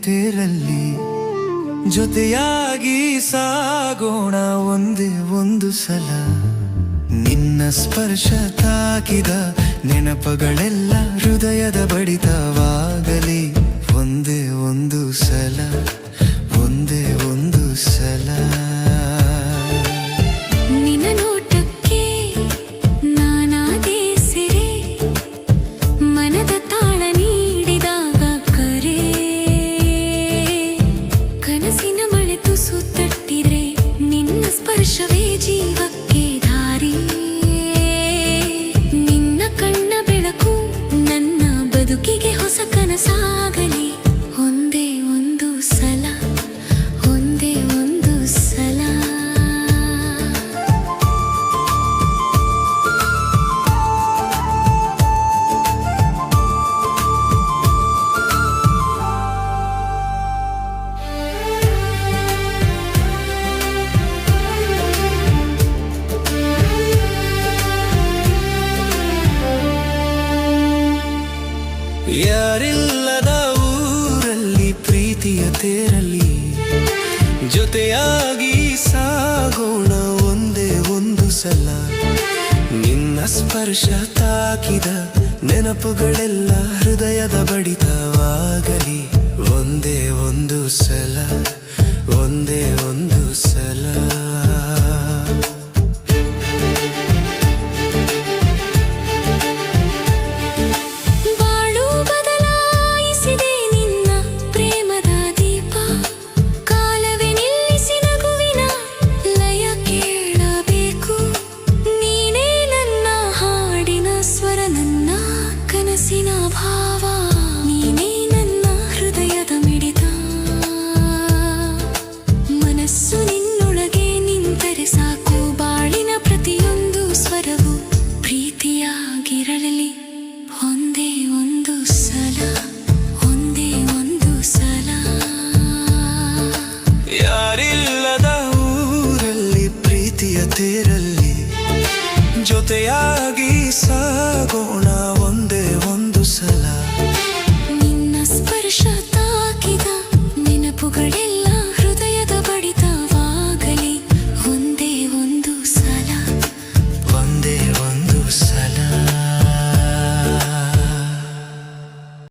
ತೇರಲ್ಲಿ ಜೊತೆಯಾಗಿ ಸಾಗೋಣ ಒಂದೇ ಒಂದು ಸಲ. ನಿನ್ನ ಸ್ಪರ್ಶ ತಾಕಿದ ನೆನಪುಗಳೆಲ್ಲ ಹೃದಯದ ಬಡಿತವಾಗಲಿ ಒಂದೇ ಒಂದು ಸಲ, ಒಂದೇ ಒಂದು ಸಲ. ನಿನ್ನ ನೋಟಕ್ಕೆ ನಾನಾದೆ ಸೆರೆ, ಮನದ ತಾಳ ನೀಡಿದಾಗ ಕರೆ, ಕನಸಿನ ಮಳೆ ತುಸು ತಟ್ಟಿದ್ರೆ ನಿನ್ನ ಸ್ಪರ್ಶವೇ ಜೀವಕ್ಕೆ ದಾರಿ. ನಿನ್ನ ಕಣ್ಣ ಬೆಳಕು ನನ್ನ ಬದುಕಿಗೆ ಹೊಸ ಕನಸಾಗಲಿ ಒಂದೇ ಒಂದು ಸಲ, ಒಂದೇ ಒಂದು ಸಲ. ಯಾರಿಲ್ಲದ ಊರಲ್ಲಿ ಪ್ರೀತಿಯ ತೇರಲ್ಲಿ ಜೊತೆಯಾಗಿ ಸಾಗೋಣ ಒಂದೇ ಒಂದು ಸಲ. ನಿನ್ನ ಸ್ಪರ್ಶ ತಾಕಿದ ನೆನಪುಗಳೆಲ್ಲ ಹೃದಯದ ಬಡಿತವಾಗಲಿ ಒಂದೇ ಒಂದು ಸಲ, ಒಂದೇ ಒಂದು ಸಲ. ಕನಸಿನ ಭಾವ ನೀನೇ ನನ್ನ ಹೃದಯದ ಮಿಡಿತ, ಮನಸ್ಸು ನಿನ್ನೊಳಗೆ ನಿಂತರೆ ಸಾಕು ಬಾಳಿನ ಪ್ರತಿಯೊಂದು ಸ್ವರವು ಪ್ರೀತಿಯಾಗಿರಲಿ ಒಂದೇ ಒಂದು ಸಲ, ಒಂದೇ ಒಂದು ಸಲ. ಯಾರಿಲ್ಲದ ಊರಲ್ಲಿ ಪ್ರೀತಿಯ ತೇರಲ್ಲಿ ಜೊತೆಯಾಗಿ ಸಾಗೋಣ